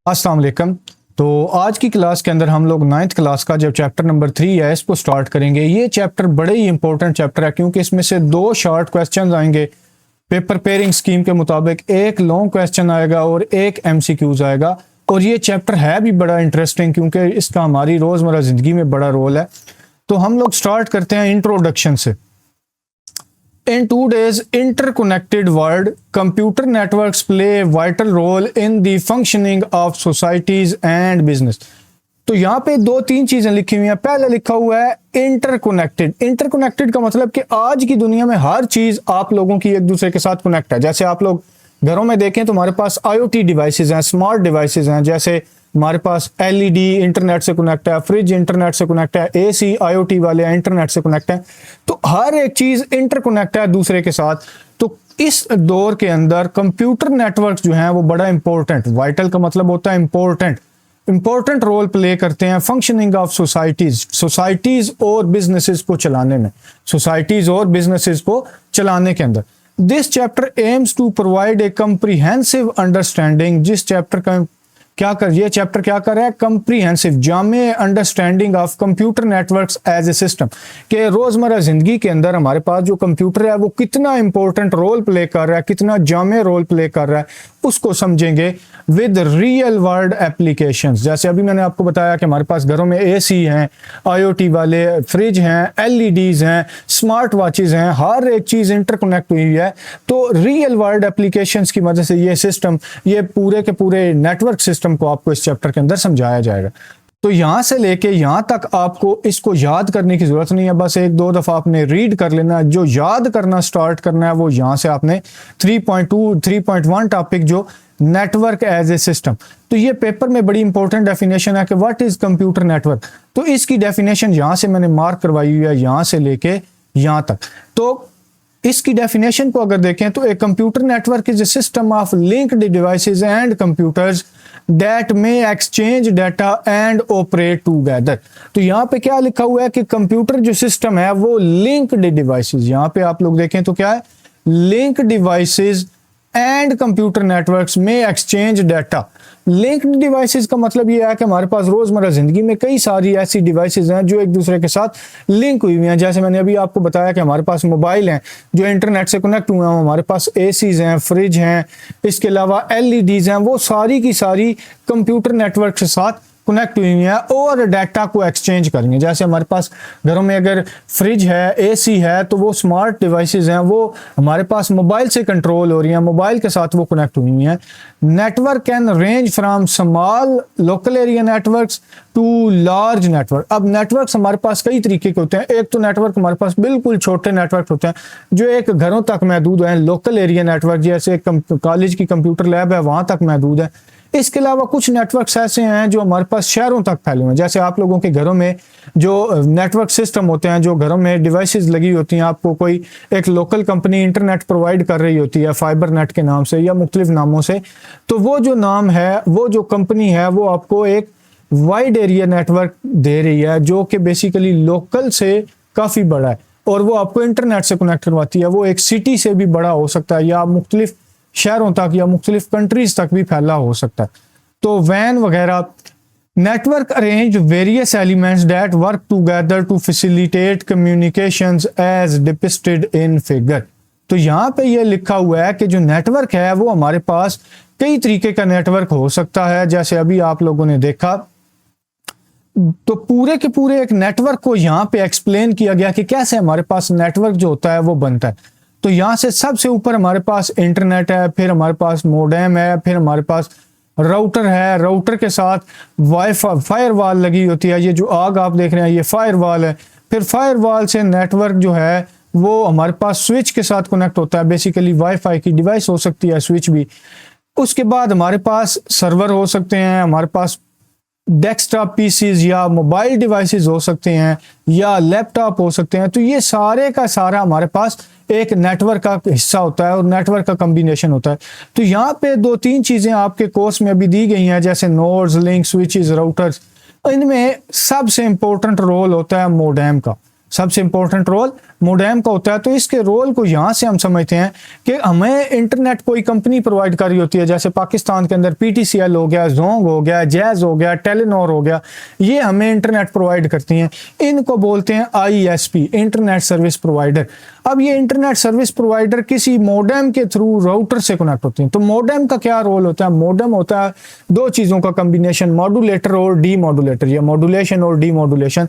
अस्सलाम वालेकुम। तो आज की क्लास के अंदर हम लोग 9th क्लास का जो चैप्टर नंबर 3 है इसको स्टार्ट करेंगे। ये चैप्टर बड़े ही इंपॉर्टेंट चैप्टर है क्योंकि इसमें से 2 शॉर्ट क्वेश्चन आएंगे पेपर पेयरिंग स्कीम के मुताबिक, एक लॉन्ग क्वेश्चन आएगा और एक एमसीक्यूज आएगा। और ये चैप्टर है भी बड़ा इंटरेस्टिंग क्योंकि इसका हमारी रोज़मर्रा ज़िंदगी में बड़ा रोल है। तो हम लोग स्टार्ट करते हैं इंट्रोडक्शन से। In today's interconnected world, computer networks play a vital role in the functioning of societies and business. तो यहाँ पे 2-3 चीजें लिखी हुई हैं। पहले लिखा हुआ है इंटरकनेक्टेड। इंटरकनेक्टेड का मतलब कि आज की दुनिया में हर चीज आप लोगों की एक दूसरे के साथ कनेक्ट है। जैसे आप लोग घरों में देखें तो हमारे पास IoT डिवाइसेज हैं, स्मार्ट डिवाइसेज हैं। जैसे हमारे पास LED इंटरनेट से कनेक्ट है, फ्रिज इंटरनेट से कनेक्ट है, AC IoT वाले इंटरनेट से कनेक्ट है। तो हर एक चीज इंटरकनेक्ट है दूसरे के साथ। तो इस दौर के अंदर कंप्यूटर नेटवर्क जो हैं वो बड़ा इंपॉर्टेंट, वाइटल का मतलब होता है इंपॉर्टेंट रोल प्ले करते हैं फंक्शनिंग ऑफ सोसाइटीज और बिजनेसेस को चलाने में, के अंदर। This chapter aims to provide a comprehensive understanding. ये चैप्टर क्या कर रहा है? कम्प्रीहेंसिव, जामे understanding of computer networks as a system, के रोजमर्रा जिंदगी के अंदर हमारे पास जो कंप्यूटर है वो कितना इंपॉर्टेंट रोल प्ले कर रहा है, कितना जामे रोल प्ले कर रहा है, उसको समझेंगे विद रियल वर्ल्ड एप्लीकेशंस। जैसे अभी मैंने आपको बताया कि हमारे पास घरों में AC हैं, IoT वाले फ्रिज हैं, LEDs हैं, स्मार्ट वॉचेज हैं, हर एक चीज इंटरकनेक्ट हुई है। तो रियल वर्ल्ड एप्लीकेशंस की मदद से ये सिस्टम, ये पूरे के पूरे नेटवर्क सिस्टम को आपको इस चैप्टर के अंदर समझाया जाएगा। तो यहां से लेके यहां तक आपको इसको याद करने की जरूरत नहीं है, बस 1-2 दफा आपने रीड कर लेना है। जो याद करना स्टार्ट करना है वो यहां से आपने 3.2 3.1 टॉपिक जो नेटवर्क एज ए सिस्टम। तो ये पेपर में बड़ी इंपॉर्टेंट डेफिनेशन है कि व्हाट इज कंप्यूटर नेटवर्क। तो इसकी डेफिनेशन यहां से मैंने मार्क करवाई हुई है, यहां से लेके यहां तक। तो इसकी डेफिनेशन को अगर देखें तो एक computer network is a system of linked devices and computers that may exchange data and operate together. तो यहाँ पे क्या लिखा हुआ है कि कंप्यूटर जो सिस्टम है वो लिंक्ड डिवाइसेस, यहाँ पे आप लोग देखें तो क्या है, link devices and computer networks में एक्सचेंज डाटा। लिंक्ड डिवाइसेस का मतलब ये है कि हमारे पास रोजमर्रा जिंदगी में कई सारी ऐसी डिवाइसेस हैं जो एक दूसरे के साथ लिंक हुई हुई हैं। जैसे मैंने अभी आपको बताया कि हमारे पास मोबाइल हैं जो इंटरनेट से कनेक्ट हुए हैं, हमारे पास ACs हैं, फ्रिज हैं, इसके अलावा LEDs हैं, वो सारी की सारी कंप्यूटर नेटवर्क के साथ कनेक्ट हुई है और डाटा को एक्सचेंज करेंगे। जैसे हमारे पास घरों में अगर फ्रिज है, AC है, तो वो स्मार्ट डिवाइसेस हैं, वो हमारे पास मोबाइल से कंट्रोल हो रही हैं, मोबाइल के साथ वो कनेक्ट हुई हैं। Network can range from small local area networks to large network. अब नेटवर्क्स हमारे पास कई तरीके के होते हैं। एक तो नेटवर्क हमारे पास बिल्कुल छोटे नेटवर्क होते हैं जो एक घरों तक महदूद हैं, लोकल एरिया नेटवर्क, जैसे कॉलेज की कंप्यूटर लैब है वहां तक महदूद है। इसके अलावा कुछ नेटवर्क्स ऐसे हैं जो हमारे पास शहरों तक फैले हुए हैं। जैसे आप लोगों के घरों में जो नेटवर्क सिस्टम होते हैं, जो घरों में डिवाइसेस लगी होती हैं, आपको कोई एक लोकल कंपनी इंटरनेट प्रोवाइड कर रही होती है फाइबर नेट के नाम से या मुख्तलिफ नामों से, तो वो जो नाम है, वो जो कंपनी है, वो आपको एक वाइड एरिया नेटवर्क दे रही है जो कि बेसिकली लोकल से काफ़ी बड़ा है और वो आपको इंटरनेट से कनेक्ट करवाती है। वो एक सिटी से भी बड़ा हो सकता है या मुख्तलिफ शहरों तक या मुख्तलिफ कंट्रीज तक भी फैला हो सकता है। तो वैन वगैरह। Network arrange various elements that work together to facilitate communications as depicted in figure. तो यहाँ पे ये लिखा हुआ है कि जो नेटवर्क है वो हमारे पास कई तरीके का नेटवर्क हो सकता है। जैसे अभी आप लोगों ने देखा, तो पूरे के पूरे एक नेटवर्क को यहाँ पे एक्सप्लेन किया गया कि कैसे हमारे पास नेटवर्क जो होता है वो बनता है। तो यहाँ से सबसे ऊपर हमारे पास इंटरनेट है, फिर हमारे पास मोडेम है, फिर हमारे पास राउटर है, राउटर के साथ फायरवॉल लगी होती है। ये जो आग आप देख रहे हैं ये फायरवॉल है। फिर फायरवॉल से नेटवर्क जो है वो हमारे पास स्विच के साथ कनेक्ट होता है, बेसिकली वाईफाई की डिवाइस हो सकती है स्विच भी। उसके बाद हमारे पास सर्वर हो सकते हैं, हमारे पास डेस्कटॉप PCs या मोबाइल डिवाइसेस हो सकते हैं या लैपटॉप हो सकते हैं। तो ये सारे का सारा हमारे पास एक नेटवर्क का हिस्सा होता है और नेटवर्क का कॉम्बिनेशन होता है। तो यहाँ पे 2-3 चीजें आपके कोर्स में अभी दी गई हैं, जैसे नोड्स, लिंक, स्विचेस, राउटर्स। इनमें सबसे इंपॉर्टेंट रोल होता है मोडेम का। सबसे इंपॉर्टेंट रोल मोडेम का होता है। तो इसके रोल को यहाँ से हम समझते हैं कि हमें इंटरनेट कोई कंपनी प्रोवाइड कर रही होती है, जैसे पाकिस्तान के अंदर पीटीसीएल हो गया, जोंग हो गया, जैज हो गया, टेलीनॉर हो गया, ये हमें इंटरनेट प्रोवाइड करती हैं। इनको बोलते हैं आईएसपी, इंटरनेट सर्विस प्रोवाइडर। अब ये इंटरनेट सर्विस प्रोवाइडर किसी मोडेम के थ्रू राउटर से कनेक्ट होती हैं। तो मोडेम का क्या रोल होता है? मोडेम होता है दो चीजों का कॉम्बिनेशन, मॉड्यूलेटर और डीमॉड्यूलेटर, या मॉड्यूलेशन और डीमॉड्यूलेशन।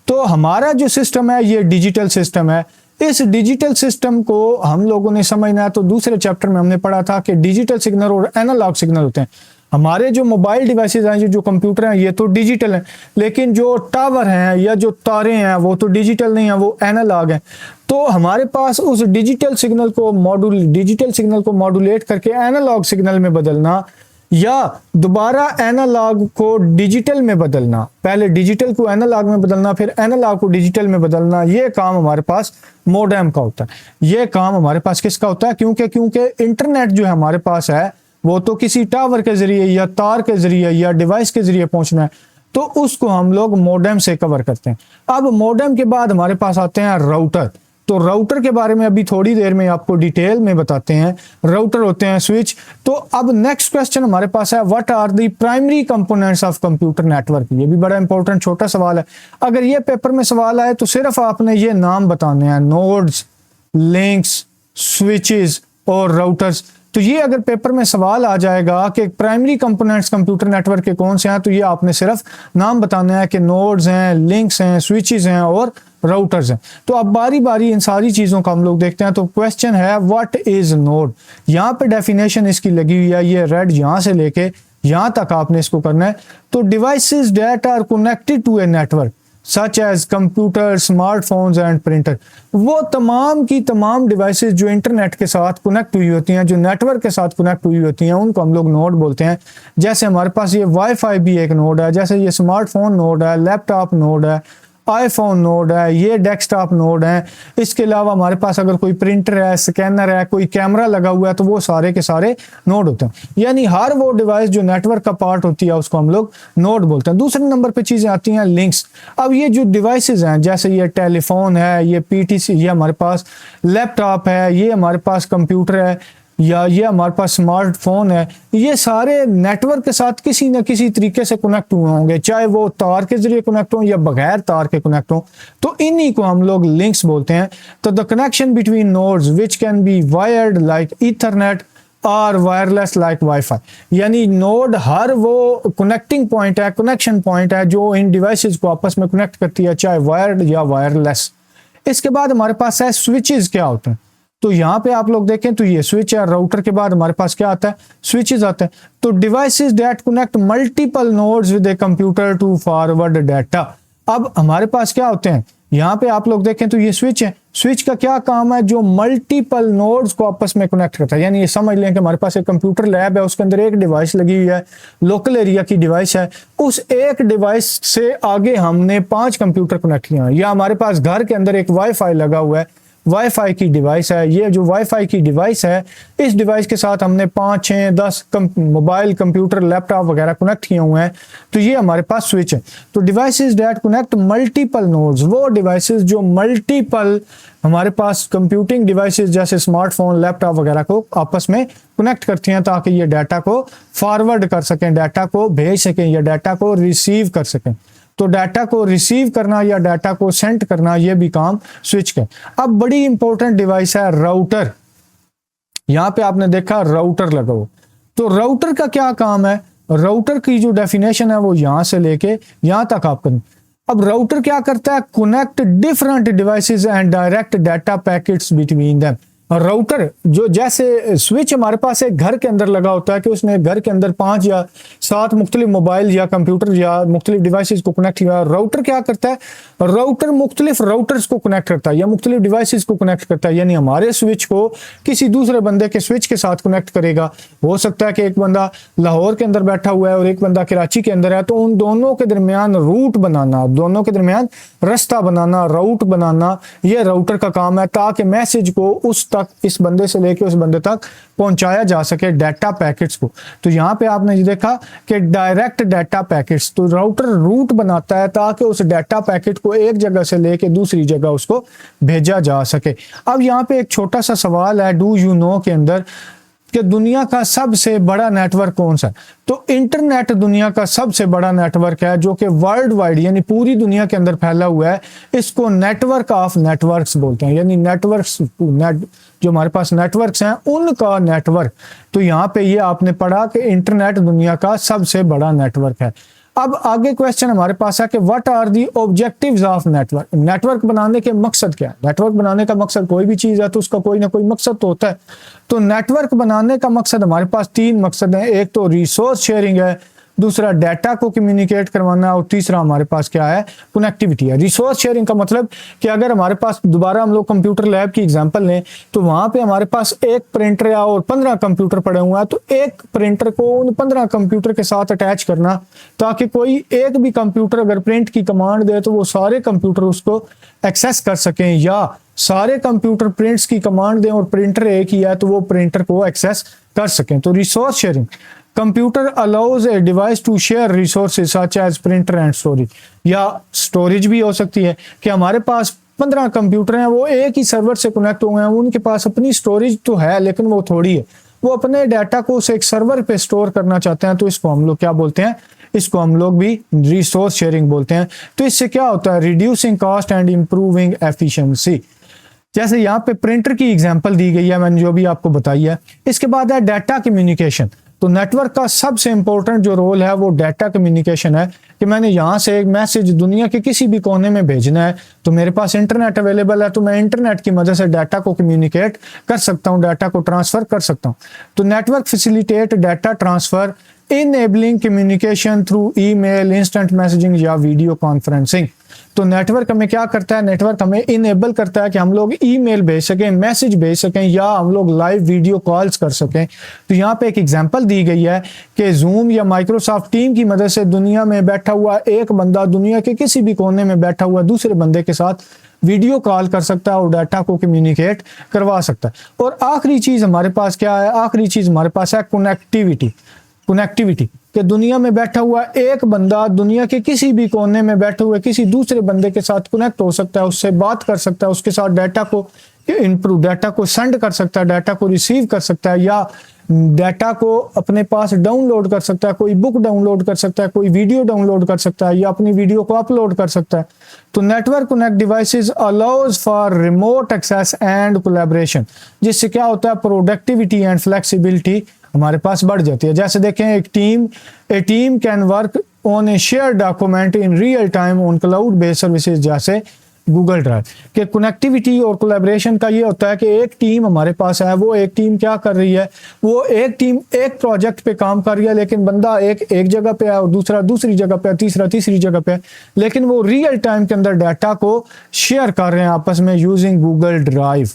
तो हमारा जो सिस्टम है ये डिजिटल सिस्टम है। इस डिजिटल सिस्टम को हम लोगों ने समझना है। तो दूसरे चैप्टर में हमने पढ़ा था कि डिजिटल सिग्नल और एनालॉग सिग्नल होते हैं। हमारे जो मोबाइल डिवाइसेज हैं, जो कंप्यूटर हैं, ये तो डिजिटल हैं, लेकिन जो टावर हैं या जो तारे हैं वो तो डिजिटल नहीं है, वो एनालॉग हैं। तो हमारे पास उस डिजिटल सिग्नल को मॉड्यूलेट करके एनालॉग सिग्नल में बदलना, या दोबारा एनालॉग को डिजिटल में बदलना, पहले डिजिटल को एनालॉग में बदलना, फिर एनालॉग को डिजिटल में बदलना, ये काम हमारे पास मोडेम का होता है। ये काम हमारे पास किसका होता है? क्योंकि इंटरनेट जो है हमारे पास है वो तो किसी टावर के जरिए या तार के जरिए या डिवाइस के जरिए पहुंचना है, तो उसको हम लोग मोडेम से कवर करते हैं। अब मोडेम के बाद हमारे पास आते हैं राउटर। तो राउटर के बारे में अभी थोड़ी देर में आपको डिटेल में बताते हैं। राउटर होते हैं स्विच। तो अब नेक्स्ट क्वेश्चन हमारे पास है, what are the primary components of computer network. ये भी बड़ा इंपॉर्टेंट छोटा सवाल है। अगर ये पेपर में सवाल आए तो सिर्फ आपने ये नाम बताने हैं, नोड्स, लिंक्स, स्विचेस और राउटर्स। तो ये अगर पेपर में सवाल आ जाएगा कि प्राइमरी कंपोनेंट्स कंप्यूटर नेटवर्क के कौन से हैं, तो ये आपने सिर्फ नाम बताना है कि नोड्स हैं, लिंक्स हैं, स्विचेस हैं और राउटर्स हैं। तो अब बारी बारी इन सारी चीजों का हम लोग देखते हैं। तो क्वेश्चन है, व्हाट इज नोड। यहाँ पे डेफिनेशन इसकी लगी हुई है, ये रेड यहाँ से लेके यहाँ तक आपने इसको करना है। तो devices that are connected to a network such as computer, smartphones and printer. वो तमाम की तमाम डिवाइसेस जो इंटरनेट के साथ कनेक्ट हुई होती हैं, जो नेटवर्क के साथ कनेक्ट हुई होती हैं, उनको हम लोग नोड बोलते हैं। जैसे हमारे पास ये वाईफाई भी एक नोड है, जैसे ये स्मार्टफोन नोड है, लैपटॉप नोड है, आईफोन नोड है, ये डेस्कटॉप नोड है। इसके अलावा हमारे पास अगर कोई प्रिंटर है, स्कैनर है, कोई कैमरा लगा हुआ है, तो वो सारे के सारे नोड होते हैं। यानी हर वो डिवाइस जो नेटवर्क का पार्ट होती है उसको हम लोग नोड बोलते हैं। दूसरे नंबर पे चीजें आती हैं लिंक्स। अब ये जो डिवाइसेस हैं, जैसे ये टेलीफोन है, ये पीटीसी, ये हमारे पास लैपटॉप है, ये हमारे पास कंप्यूटर है, या ये हमारे पास स्मार्टफोन है, ये सारे नेटवर्क के साथ किसी न किसी तरीके से कनेक्ट हुए होंगे, चाहे वो तार के जरिए कनेक्ट हो या बगैर तार के कनेक्ट हो। तो इन्हीं को हम लोग लिंक्स बोलते हैं। तो the connection between nodes which can be wired like Ethernet और वायरलेस लाइक वाईफाई। यानी नोड हर वो कनेक्टिंग पॉइंट है, कनेक्शन पॉइंट है जो इन डिवाइसेस को आपस में कनेक्ट करती है, चाहे वायर्ड या वायरलेस। इसके बाद हमारे पास है स्विचेस। क्या होते हैं? तो यहाँ पे आप लोग देखें तो ये स्विच है, राउटर के बाद हमारे पास क्या आता है? स्विचेस आते हैं। तो devices that connect multiple nodes with a computer to forward data. अब हमारे पास क्या होते हैं? यहाँ पे आप लोग देखें तो ये स्विच है। स्विच का क्या काम है? जो मल्टीपल नोड्स को आपस में कनेक्ट करता है। यानी ये समझ लें कि हमारे पास एक कंप्यूटर लैब है, उसके अंदर एक डिवाइस लगी हुई है, लोकल एरिया की डिवाइस है। उस एक डिवाइस से आगे हमने 5 कंप्यूटर कनेक्ट किए हैं, या हमारे पास घर के अंदर एक वाईफाई लगा हुआ है, वाईफाई की डिवाइस है। ये जो वाईफाई की डिवाइस है, इस डिवाइस के साथ हमने 5, 6, 10 मोबाइल, कंप्यूटर, लैपटॉप वगैरह कनेक्ट किए हुए हैं। तो ये हमारे पास स्विच है। तो devices that connect multiple nodes, वो डिवाइसेस जो मल्टीपल हमारे पास कंप्यूटिंग डिवाइसेस जैसे स्मार्टफोन, लैपटॉप वगैरह को आपस में कनेक्ट करती हैं, ताकि ये डाटा को फॉरवर्ड कर सकें, डाटा को भेज सकें या डाटा को रिसीव कर सकें। तो डाटा को रिसीव करना या डाटा को सेंड करना, ये भी काम स्विच का। अब बड़ी इंपॉर्टेंट डिवाइस है राउटर। यहां पे आपने देखा राउटर लगा हो। तो राउटर का क्या काम है? राउटर की जो डेफिनेशन है वो यहां से लेके यहां तक आप करें। अब राउटर क्या करता है? Connect different devices and direct data packets between them. Router जो जैसे स्विच हमारे पास एक घर के अंदर लगा होता है कि उसने घर के अंदर 5 या 7 मुख्तलिफ मोबाइल या कंप्यूटर या मुख्तलिफ डिवाइसेस को कनेक्ट किया। राउटर क्या करता है? राउटर मुख्तलिफ राउटर्स को कनेक्ट करता है या मुख्तलिफ डिवाइसेस को कनेक्ट करता है। यानी हमारे स्विच को किसी दूसरे बंदे के स्विच के साथ कनेक्ट करेगा। हो सकता है कि एक बंदा लाहौर के अंदर बैठा हुआ है और एक बंदा कराची के अंदर है, तो उन दोनों के दरमियान रूट बनाना, दोनों के दरमियान रास्ता बनाना, राउट बनाना, यह राउटर का काम है, ताकि मैसेज को उस तक, इस बंदे से लेके उस बंदे तक पहुंचाया जा सके डाटा पैकेट्स को। तो यहाँ पे आपने ये देखा कि डायरेक्ट डाटा पैकेट्स, तो राउटर रूट बनाता है ताकि उस डाटा पैकेट को एक जगह से लेके दूसरी जगह उसको भेजा जा सके। अब यहाँ पे एक छोटा सा सवाल है डू यू नो के अंदर कि दुनिया का सबसे बड़ा नेटवर्क कौन सा है? तो इंटरनेट दुनिया का सबसे बड़ा नेटवर्क है जो कि वर्ल्ड वाइड यानी पूरी दुनिया के अंदर फैला हुआ है। इसको नेटवर्क ऑफ नेटवर्क्स बोलते हैं, यानी नेटवर्क्स नेट, जो हमारे पास नेटवर्क्स हैं उनका नेटवर्क। तो यहाँ पे ये आपने पढ़ा कि इंटरनेट दुनिया का सबसे बड़ा नेटवर्क है। अब आगे क्वेश्चन हमारे पास है कि what are the objectives of network? Network बनाने के मकसद क्या है? नेटवर्क बनाने का मकसद, कोई भी चीज है तो उसका कोई ना कोई मकसद तो होता है। तो नेटवर्क बनाने का मकसद हमारे पास 3 मकसद हैं। एक तो रिसोर्स शेयरिंग है, दूसरा डाटा को कम्युनिकेट करवाना, और तीसरा हमारे पास क्या है? कनेक्टिविटी है। रिसोर्स शेयरिंग का मतलब कि अगर हमारे पास, दोबारा हम लोग कंप्यूटर लैब की एग्जांपल लें, तो वहां पे हमारे पास एक प्रिंटर है और 15 कंप्यूटर पड़े हुए हैं, तो एक प्रिंटर को उन 15 कंप्यूटर के साथ अटैच करना ताकि कोई एक भी कंप्यूटर अगर प्रिंट की कमांड दे तो वो सारे कंप्यूटर उसको एक्सेस कर सकें, या सारे कंप्यूटर प्रिंट्स की कमांड दें और प्रिंटर एक ही है तो वो प्रिंटर को एक्सेस कर सकें। तो resource sharing, computer allows a device to share resources such as printer and storage, या स्टोरेज भी हो सकती है कि हमारे पास 15 कंप्यूटर हैं, वो एक ही सर्वर से कनेक्ट हुए हैं, उनके पास अपनी स्टोरेज तो है लेकिन वो थोड़ी है, वो अपने डाटा को उस एक सर्वर पे स्टोर करना चाहते हैं, तो इसको हम लोग क्या बोलते हैं? इसको हम लोग भी रिसोर्स शेयरिंग बोलते हैं। तो इससे क्या होता है? Reducing cost and improving efficiency. जैसे यहाँ पे प्रिंटर की एग्जांपल दी गई है, मैंने जो भी आपको बताई है। इसके बाद है डाटा कम्युनिकेशन। तो नेटवर्क का सबसे इंपॉर्टेंट जो रोल है वो डाटा कम्युनिकेशन है, कि मैंने यहाँ से एक मैसेज दुनिया के किसी भी कोने में भेजना है, तो मेरे पास इंटरनेट अवेलेबल है, तो मैं इंटरनेट की मदद से डाटा को कम्युनिकेट कर सकता हूँ, डाटा को ट्रांसफर कर सकता हूँ। तो network facilitate data transfer enabling communication through email, instant messaging या वीडियो कॉन्फ्रेंसिंग। तो नेटवर्क हमें क्या करता है? नेटवर्क हमें इनेबल करता है कि हम लोग ईमेल भेज सकें, मैसेज भेज सकें, या हम लोग लाइव वीडियो कॉल्स कर सकें। तो यहाँ पे एक एग्जांपल दी गई है कि जूम या माइक्रोसॉफ्ट टीम की मदद से दुनिया में बैठा हुआ एक बंदा दुनिया के किसी भी कोने में बैठा हुआ दूसरे बंदे के साथ वीडियो कॉल कर सकता है और डाटा को कम्युनिकेट करवा सकता है। और आखिरी चीज हमारे पास क्या है? आखिरी चीज हमारे पास है कनेक्टिविटी। कनेक्टिविटी कि दुनिया में बैठा हुआ एक बंदा दुनिया के किसी भी कोने में बैठे हुए किसी दूसरे बंदे के साथ कनेक्ट हो सकता है, उससे बात कर सकता है, उसके साथ डाटा को इनपुट, डाटा को सेंड कर सकता है, डाटा को रिसीव कर सकता है, या डाटा को अपने पास डाउनलोड कर सकता है, कोई बुक डाउनलोड कर सकता है, कोई वीडियो डाउनलोड कर सकता है, या अपनी वीडियो को अपलोड कर सकता है। तो network connect devices allows for remote access and collaboration, जिससे क्या होता है? प्रोडक्टिविटी एंड फ्लेक्सिबिलिटी हमारे पास बढ़ जाती है। जैसे देखें, a team can work on a share document in real time on cloud based services जैसे गूगल ड्राइव। के कनेक्टिविटी और कोलैबोरेशन का ये होता है कि एक टीम हमारे पास है, वो एक टीम क्या कर रही है? वो एक टीम एक प्रोजेक्ट पे काम कर रही है, लेकिन बंदा एक जगह पे है और दूसरा दूसरी जगह पे है, तीसरा तीसरी जगह पे है, लेकिन वो रियल टाइम के अंदर डाटा को शेयर कर रहे हैं आपस में यूजिंग गूगल ड्राइव।